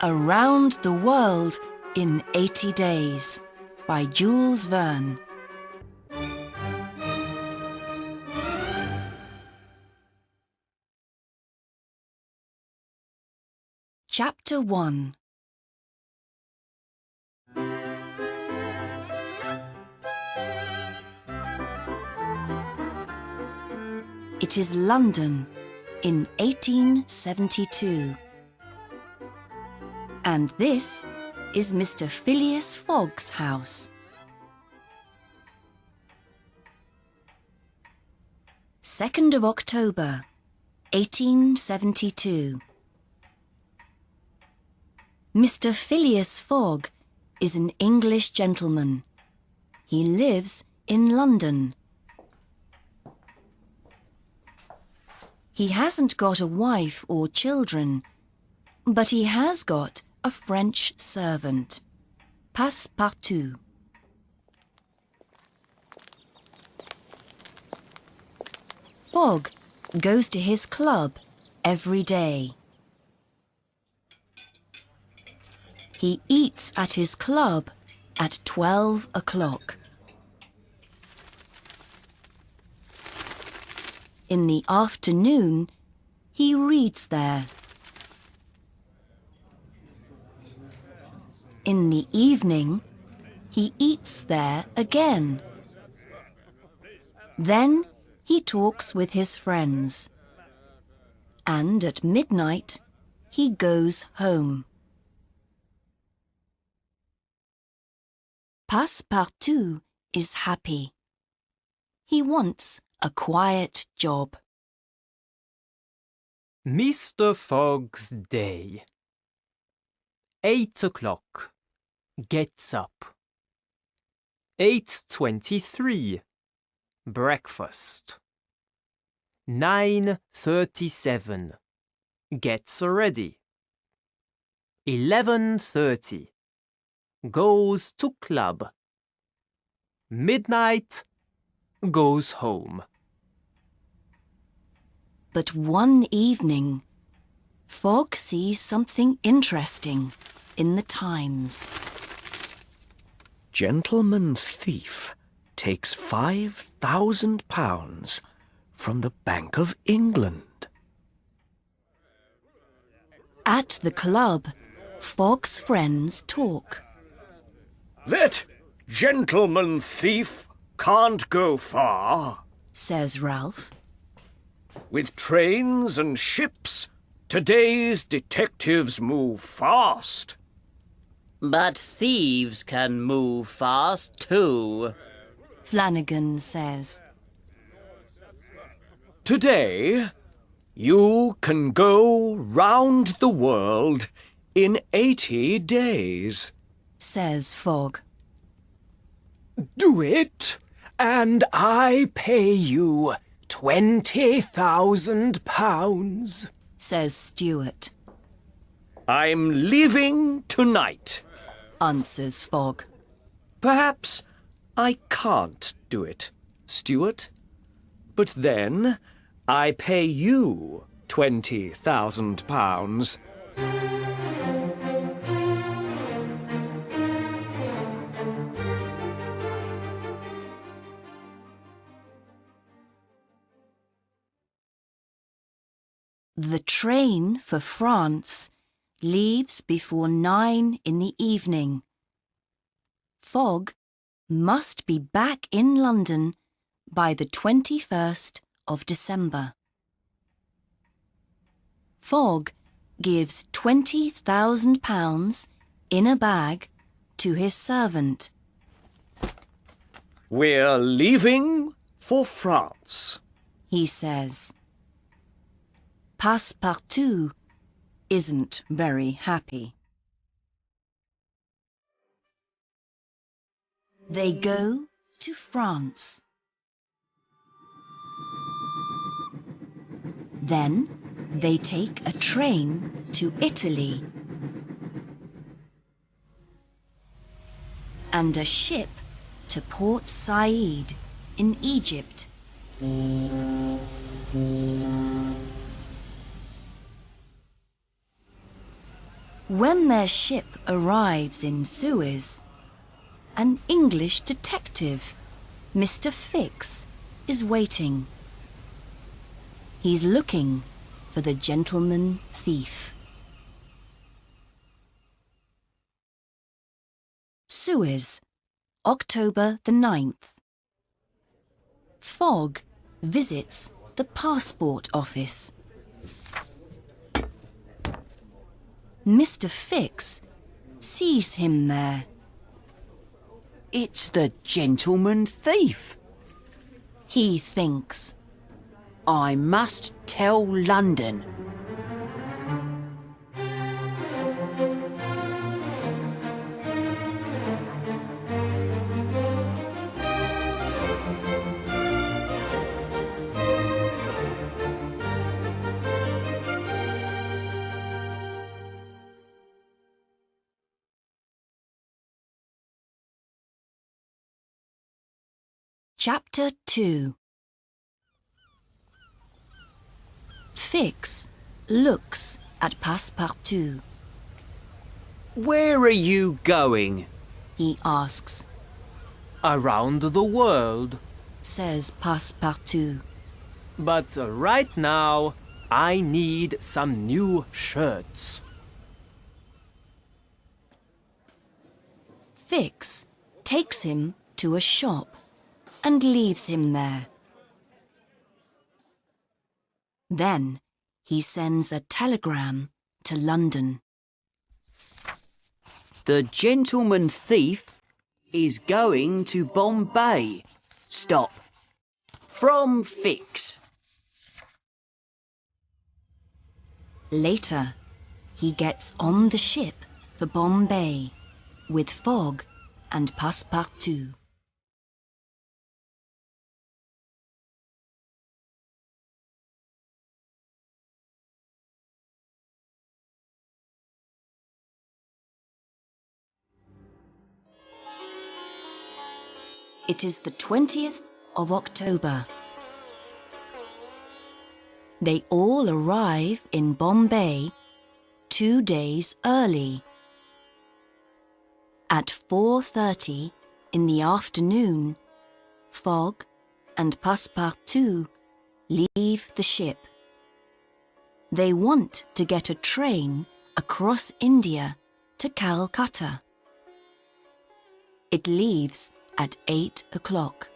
Around the World in 80 Days by Jules Verne. Chapter 1. It is London in 1872. And this is Mr. Phileas Fogg's house. October 2, 1872. Mr. Phileas Fogg is an English gentleman. He lives in London. He hasn't got a wife or children, but he has got a French servant, Passepartout. Fogg goes to his club every day. He eats at his club at 12 o'clock. In the afternoon, he reads there. In the evening, he eats there again. Then he talks with his friends. And at midnight, he goes home. Passepartout is happy. He wants a quiet job. Mr. Fogg's day. 8 o'clock. Gets up. 8:23. Breakfast. 9:37. Gets ready. 11:30. Goes to club. Midnight. Goes home. But one evening, Fogg sees something interesting in the Times. Gentleman thief takes £5,000 from the Bank of England. At the club, Fogg's friends talk. That gentleman thief can't go far, says Ralph. With trains and ships, today's detectives move fast. But thieves can move fast too, Flanagan says. Today, you can go round the world in 80 days, says Fogg. Do it, and I pay you £20,000, says Stuart. I'm leaving tonight, answers Fogg. Perhaps I can't do it, Stuart. But then I pay you £20,000. The train for France leaves before 9 in the evening. Fogg must be back in London by the 21st of December. Fogg gives £20,000 in a bag to his servant. We're leaving for France, he says. Passepartout isn't very happy. They go to France. Then they take a train to Italy and a ship to Port Said in Egypt. When their ship arrives in Suez, an English detective, Mr. Fix, is waiting. He's looking for the gentleman thief. Suez, October the 9th. Fogg visits the passport office. Mr. Fix sees him there. It's the gentleman thief. He thinks. I must tell London. Chapter 2. Fix looks at Passepartout. Where are you going? He asks, Around the world. says Passepartout. But right now, I need some new shirts. Fix takes him to a shop and leaves him there. Then he sends a telegram to London. The gentleman thief is going to Bombay. Stop. From Fix. Later, he gets on the ship for Bombay with Fogg and Passepartout. It is the 20th of October. They all arrive in Bombay 2 days early. At 4:30 in the afternoon, Fogg and Passepartout leave the ship. They want to get a train across India to Calcutta. It leaves at 8 o'clock.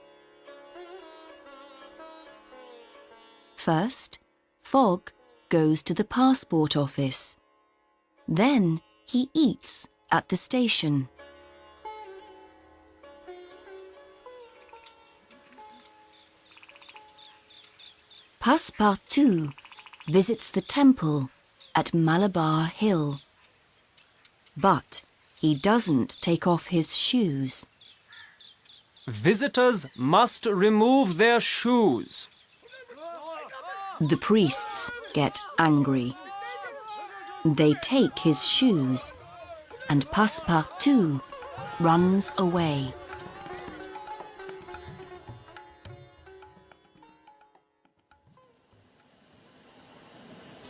First, Fogg goes to the passport office. Then he eats at the station. Passepartout visits the temple at Malabar Hill. But he doesn't take off his shoes. Visitors must remove their shoes. The priests get angry. They take his shoes, and Passepartout runs away.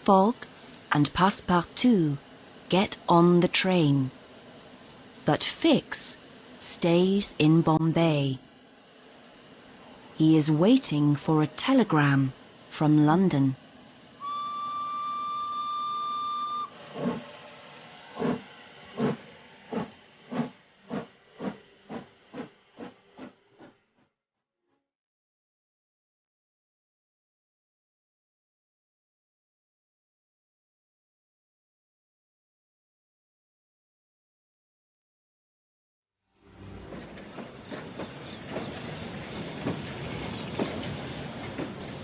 Fogg and Passepartout get on the train, but Fix stays in Bombay. He is waiting for a telegram from London.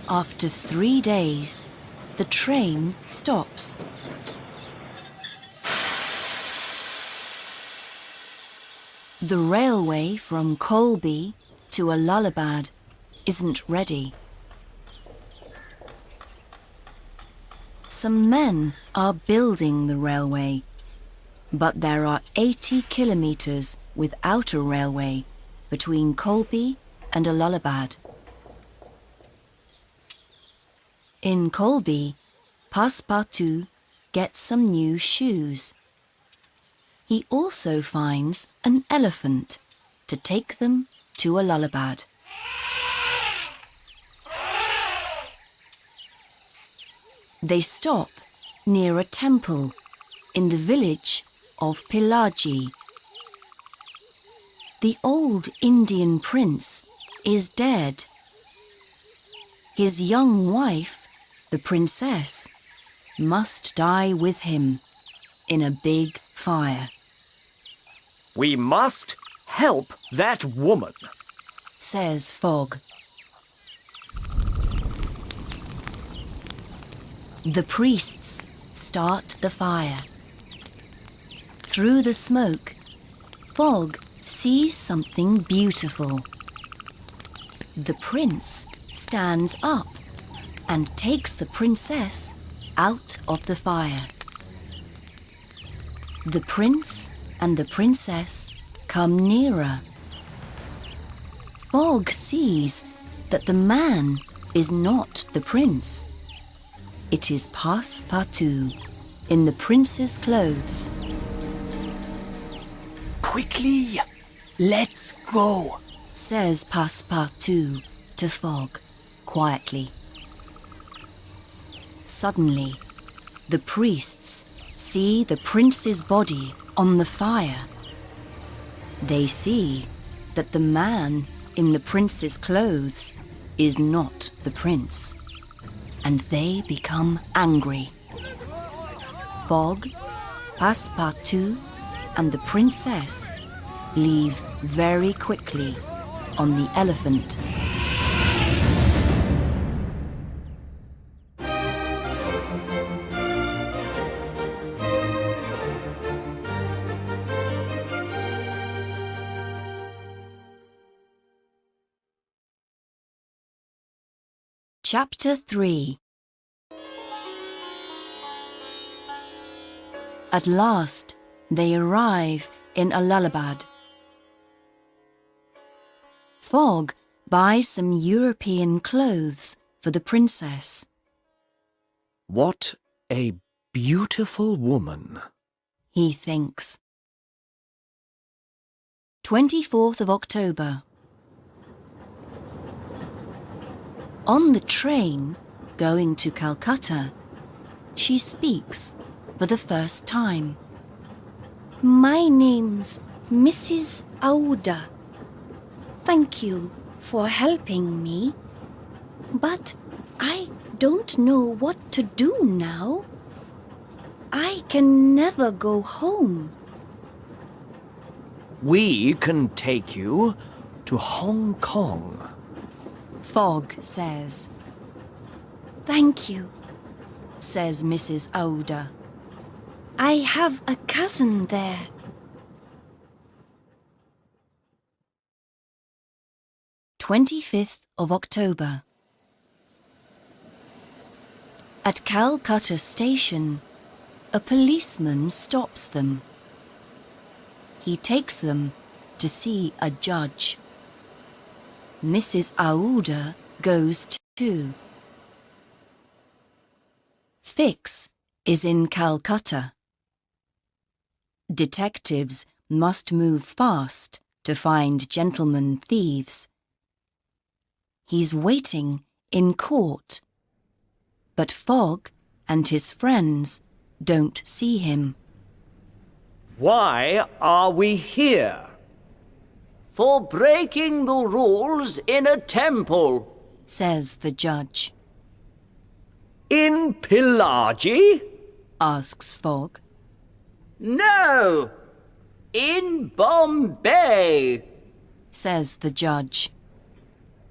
After 3 days, the train stops. The railway from Colby to Allahabad isn't ready. Some men are building the railway, but there are 80 kilometers without a railway between Colby and Allahabad. In Colby, Passepartout gets some new shoes He also finds an elephant to take them to Allahabad. They stop near a temple in the village of Pillaji. The old Indian prince is dead. His young wife, the princess, must die with him in a big fire, We must help that woman. says Fogg. The priests start the fire. Through the smoke, Fogg sees something beautiful. The prince stands up and takes the princess out of the fire. The prince and the princess come nearer. Fogg sees that the man is not the prince. It is Passepartout in the prince's clothes. Quickly, let's go. Says Passepartout to Fogg quietly. Suddenly, the priests see the prince's body on the fire. They see that the man in the prince's clothes is not the prince, and they become angry. Fogg, Passepartout, and the princess leave very quickly on the elephant. Chapter 3. At last, they arrive in Allahabad. Fogg buys some European clothes for the princess. What a beautiful woman. He thinks. 24th of October. On the train going to Calcutta, she speaks for the first time. My name's Mrs. Aouda. Thank you for helping me, but I don't know what to do now. I can never go home. We can take you to Hong Kong. Fogg says. Thank you, says Mrs. Aouda. I have a cousin there. "25th of October. At Calcutta station, a policeman stops them. He takes them to see a judge. Mrs. Aouda goes too. Fix is in Calcutta. Detectives must move fast to find gentlemen thieves. He's waiting in court, but Fogg and his friends don't see him. Why are we here? For breaking the rules in a temple. Says the judge. In Pillaji? Asks Fogg. No! In Bombay! Says the judge.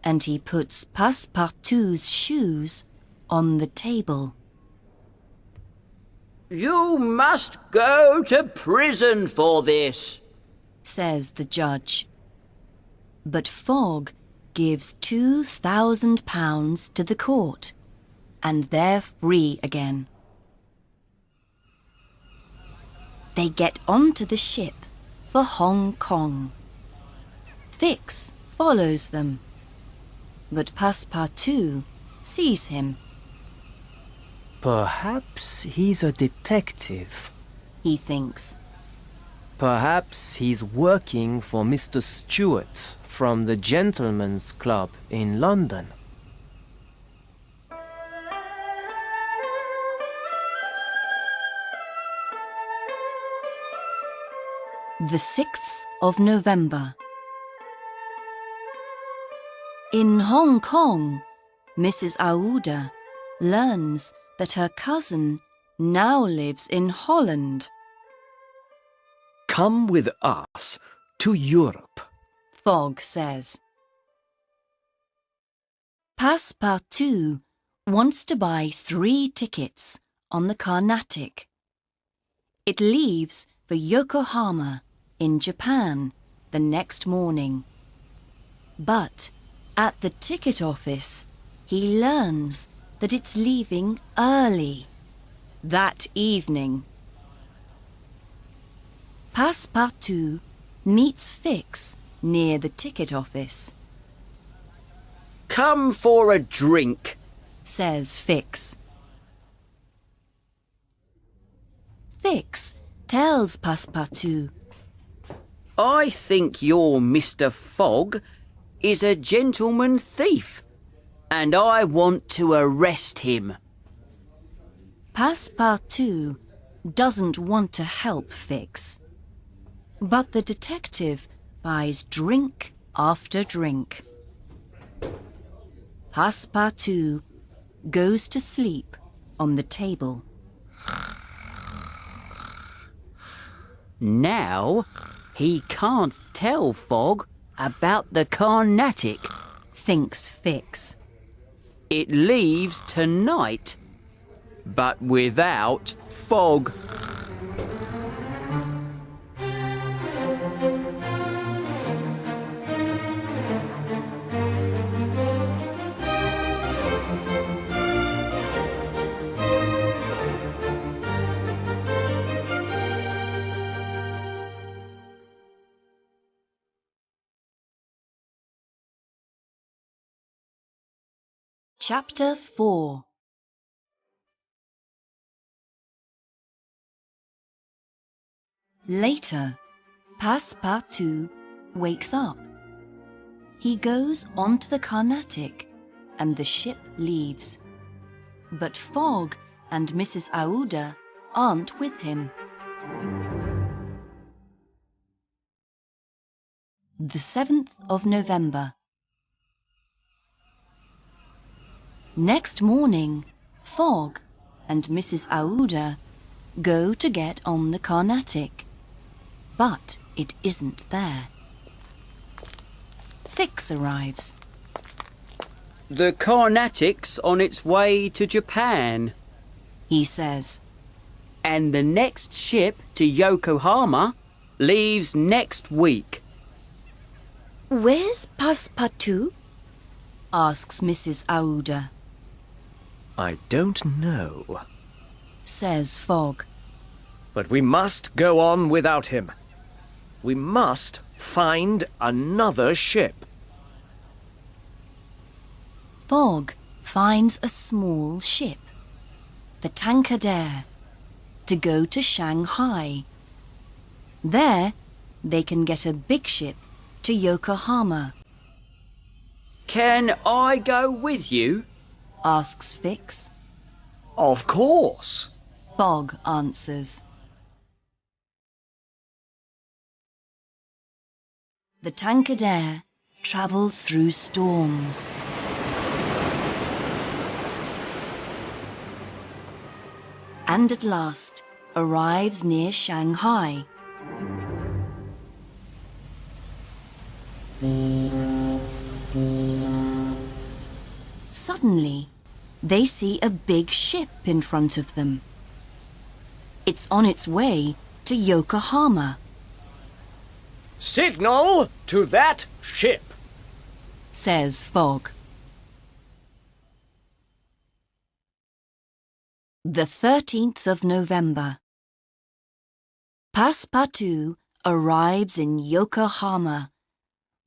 And he puts Passepartout's shoes on the table. You must go to prison for this. Says the judge. But Fogg gives £2,000 to the court, and they're free again. They get onto the ship for Hong Kong. Fix follows them, but Passepartout sees him. Perhaps he's a detective. He thinks. Perhaps he's working for Mr. Stewart from the Gentlemen's Club in London. The 6th of November. In Hong Kong, Mrs. Aouda learns that her cousin now lives in Holland. Come with us to Europe. Fogg says. Passepartout wants to buy 3 tickets on the Carnatic. It leaves for Yokohama in Japan the next morning. But at the ticket office, he learns that it's leaving early, that evening. Passepartout meets Fix near the ticket office. Come for a drink, Says Fix. Fix tells Passepartout. I think your Mr. Fogg is a gentleman thief, and I want to arrest him. Passepartout doesn't want to help Fix, but the detective buys drink after drink. Passepartout goes to sleep on the table. Now he can't tell Fogg about the Carnatic. Thinks Fix. It leaves tonight, but without Fogg. Chapter 4. Later, Passepartout wakes up. He goes onto the Carnatic and the ship leaves. But Fogg and Mrs. Aouda aren't with him. The 7th of November. Next morning, Fogg and Mrs. Aouda go to get on the Carnatic, but it isn't there. Fix arrives. The Carnatic's on its way to Japan, He says. and the next ship to Yokohama leaves next week. Where's Passepartout? Asks Mrs. Aouda. I don't know, Says Fogg. but we must go on without him. We must find another ship. Fogg finds a small ship, the Tankadere, to go to Shanghai. There, they can get a big ship to Yokohama. Can I go with you? Asks Fix. Of course. Fogg answers. The Tankadere travels through storms. And at last arrives near Shanghai. Suddenly, they see a big ship in front of them. It's on its way to Yokohama. Signal to that ship. Says Fogg. The 13th of November. Passepartout arrives in Yokohama,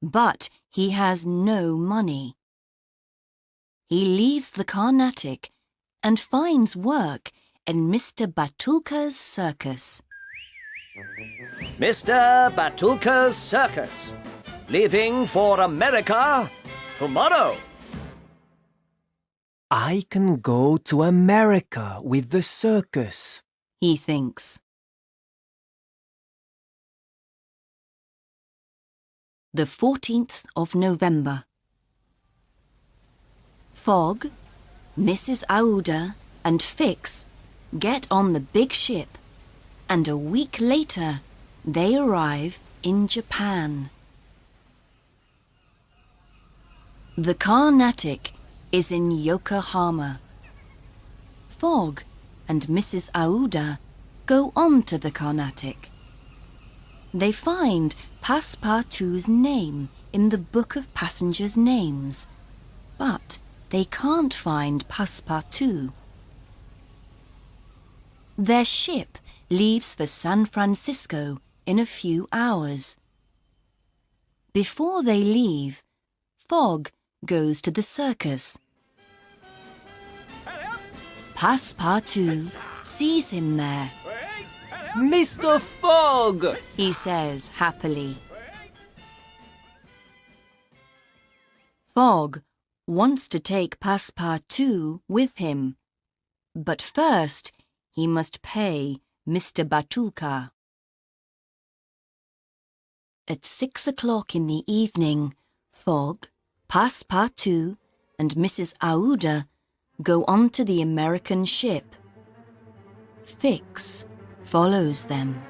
but he has no money. He leaves the Carnatic and finds work in Mr. Batulka's circus. Mr. Batulka's circus, leaving for America tomorrow. I can go to America with the circus. He thinks. The 14th of November. Fogg, Mrs. Aouda and Fix get on the big ship, and a week later they arrive in Japan. The Carnatic is in Yokohama. Fogg and Mrs. Aouda go on to the Carnatic. They find Passepartout's name in the book of passengers' names, but they can't find Passepartout. Their ship leaves for San Francisco in a few hours. Before they leave, Fogg goes to the circus. Passepartout sees him there. Mr. Fogg! He says happily. Fogg wants to take Passepartout with him, but first he must pay Mr. Batulka. At 6 o'clock in the evening, Fogg, Passepartout and Mrs. Aouda go on to the American ship. Fix follows them.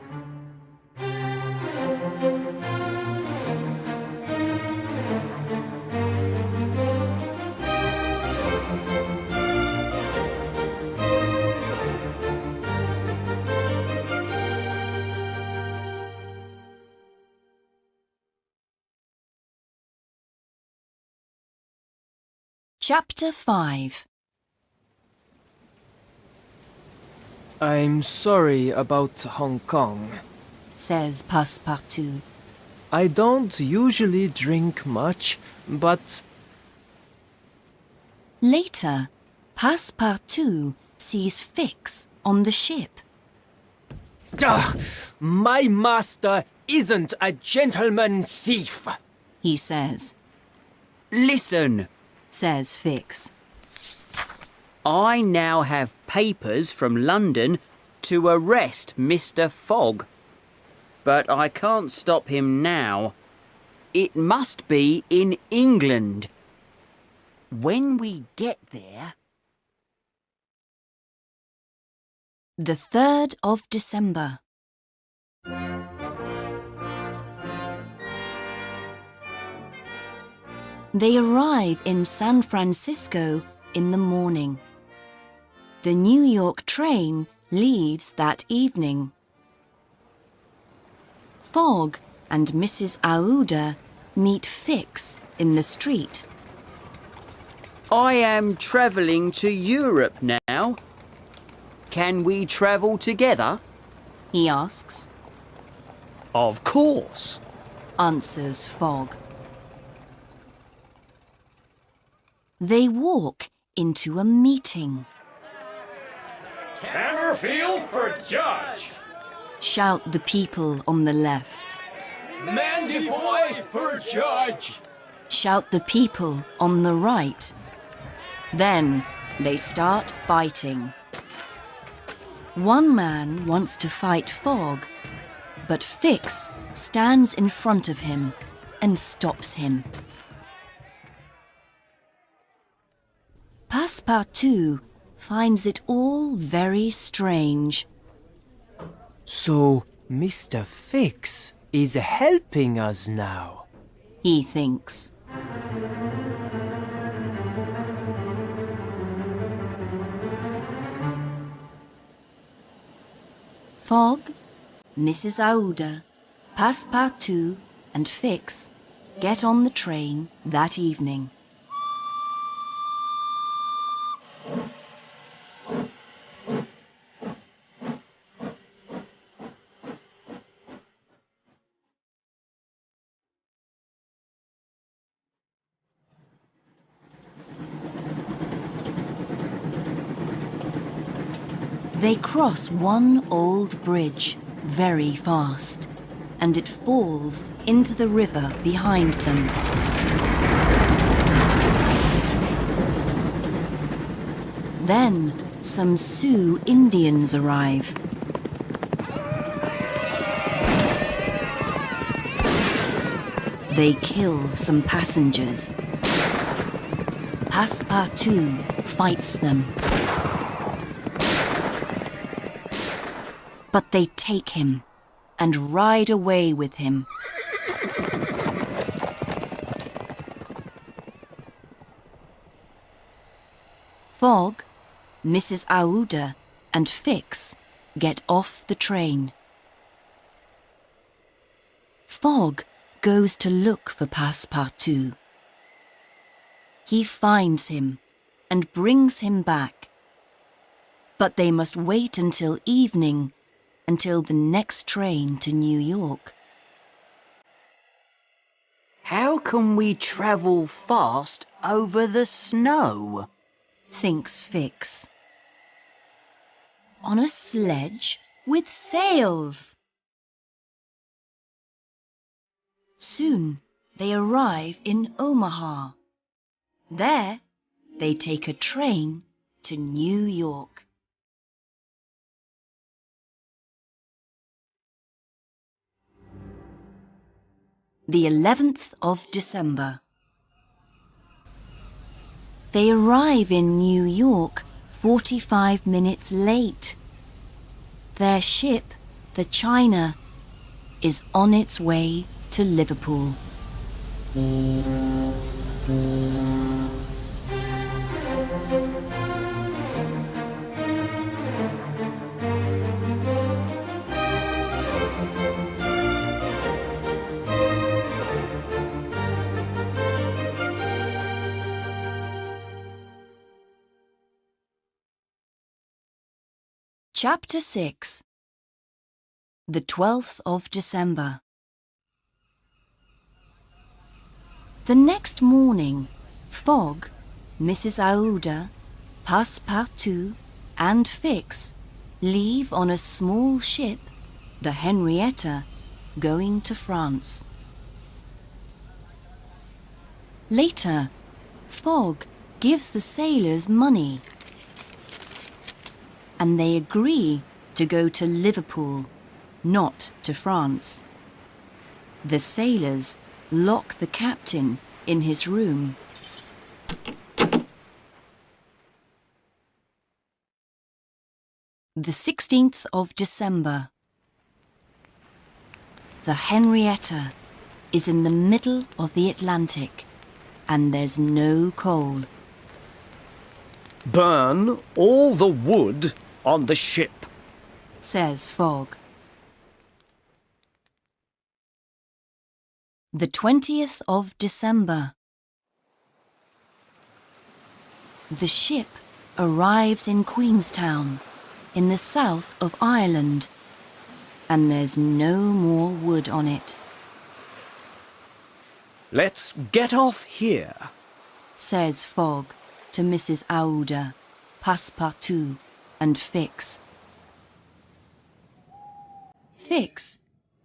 Chapter 5. I'm sorry about Hong Kong. Says Passepartout. I don't usually drink much, but Later, Passepartout sees Fix on the ship. my master isn't a gentleman thief. He says. Listen, Says Fix. I now have papers from London to arrest Mr. Fogg. But I can't stop him now. It must be in England. When we get there... The 3rd of December. They arrive in San Francisco in the morning. The New York train leaves that evening. Fogg and Mrs. Aouda meet Fix in the street. I am travelling to Europe now. Can we travel together? He asks. Of course. Answers Fogg. They walk into a meeting. Hammerfield for judge. Shout the people on the left. Mandy boy for judge. Shout the people on the right. Then they start fighting. One man wants to fight Fogg, but Fix stands in front of him and stops him. Passepartout finds it all very strange. So, Mr. Fix is helping us now. He thinks. Fogg, Mrs. Aouda, Passepartout and Fix get on the train that evening. They cross one old bridge very fast. and it falls into the river behind them. Then some Sioux Indians arrive. They kill some passengers. Passepartout fights them. But they take him and ride away with him. Fogg, Mrs. Aouda, and Fix get off the train. Fogg goes to look for Passepartout. He finds him and brings him back. But they must wait until evening, until the next train to New York. How can we travel fast over the snow? Thinks Fix. On a sledge with sails. Soon they arrive in Omaha. There they take a train to New York. The 11th of December. They arrive in New York 45 minutes late. Their ship, the China, is on its way to Liverpool. Chapter 6. The 12th of December. The next morning, Fogg, Mrs. Aouda, Passepartout, and Fix leave on a small ship, the Henrietta, going to France. Later, Fogg gives the sailors money, and they agree to go to Liverpool, not to France. The sailors lock the captain in his room. The 16th of December. The Henrietta is in the middle of the Atlantic, and there's no coal. Burn all the wood on the ship, says Fogg. The 20th of December. The ship arrives in Queenstown, in the south of Ireland, and there's no more wood on it. Let's get off here, says Fogg to Mrs. Aouda, Passepartout, and Fix. Fix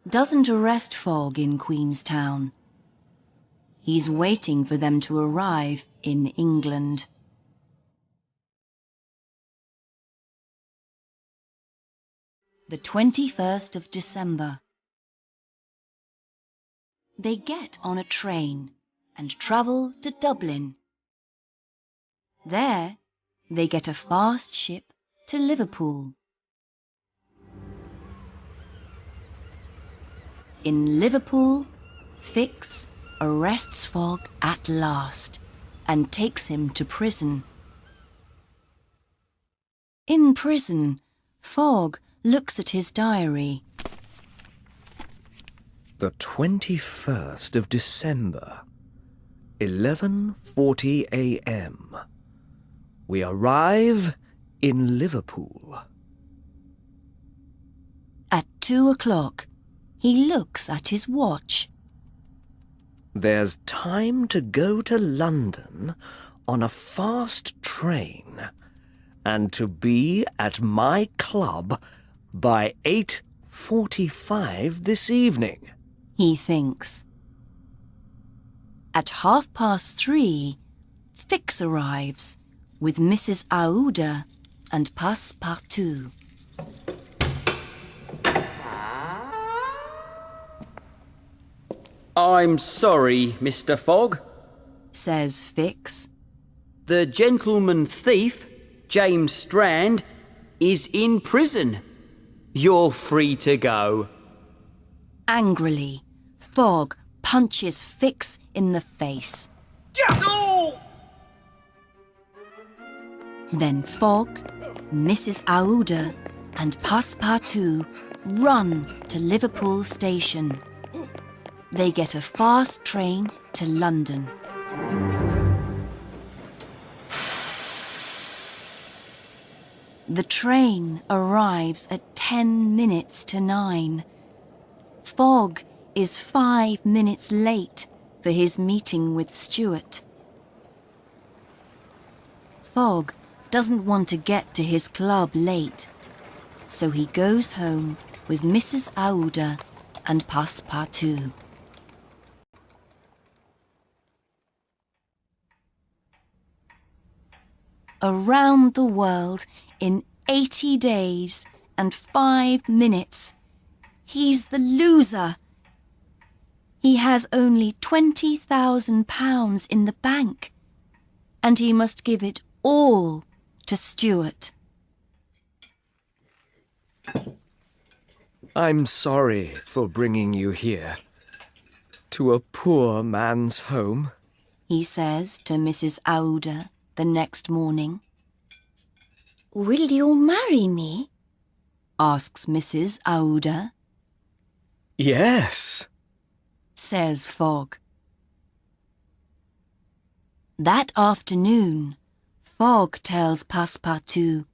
doesn't arrest Fogg in Queenstown. He's waiting for them to arrive in England. The 21st of December. They get on a train and travel to Dublin. There, they get a fast ship to Liverpool. In Liverpool, Fix arrests Fogg at last and takes him to prison. In prison, Fogg looks at his diary. the 21st of December, 11:40 a.m. We arrive in Liverpool. At 2 o'clock, he looks at his watch. There's time to go to London on a fast train and to be at my club by 9:45 this evening. he thinks. At 3:30, Fix arrives with Mrs. Aouda and Passepartout. I'm sorry, Mr. Fogg. Says Fix. The gentleman thief, James Strand, is in prison. You're free to go. Angrily, Fogg punches Fix in the face. Then Fogg, Mrs. Aouda, and Passepartout run to Liverpool station. They get a fast train to London. The train arrives at 10 minutes to 9. Fogg is 5 minutes late for his meeting with Stuart. Fogg doesn't want to get to his club late, so he goes home with Mrs. Aouda and Passepartout. Around the world in 80 days and 5 minutes. He's the loser. He has only £20,000 in the bank, and he must give it all to Stuart. I'm sorry for bringing you here, to a poor man's home. He says to Mrs. Aouda the next morning. Will you marry me? Asks Mrs. Aouda. Yes, Says Fogg. That afternoon, Fogg tells Passepartout.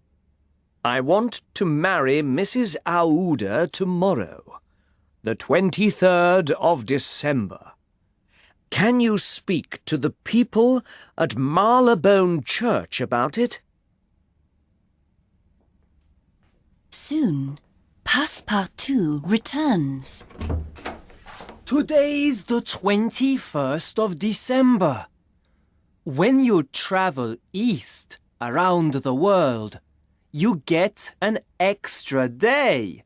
I want to marry Mrs. Aouda tomorrow, the 23rd of December. Can you speak to the people at Marylebone Church about it? Soon, Passepartout returns. Today's the 21st of December. When you travel east around the world, you get an extra day.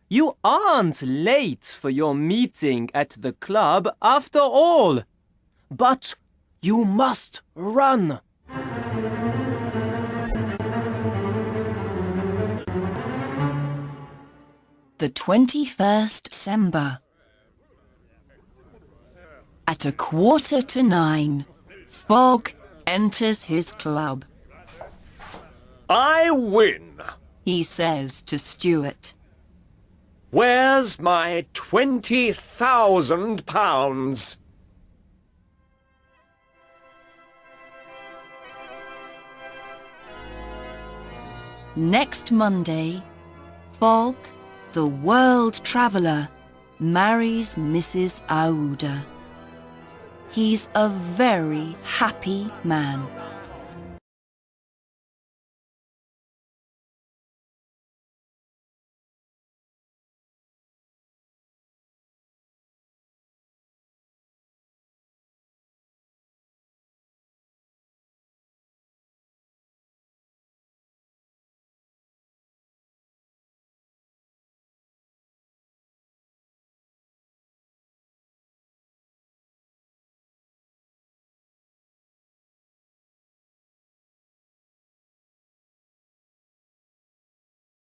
You aren't late for your meeting at the club after all. But you must run. The 21st December. At 9:15, Fogg enters his club. I win. He says to Stuart. Where's my £20,000? Next Monday, Fogg, the world traveller, marries Mrs. Aouda. He's a very happy man.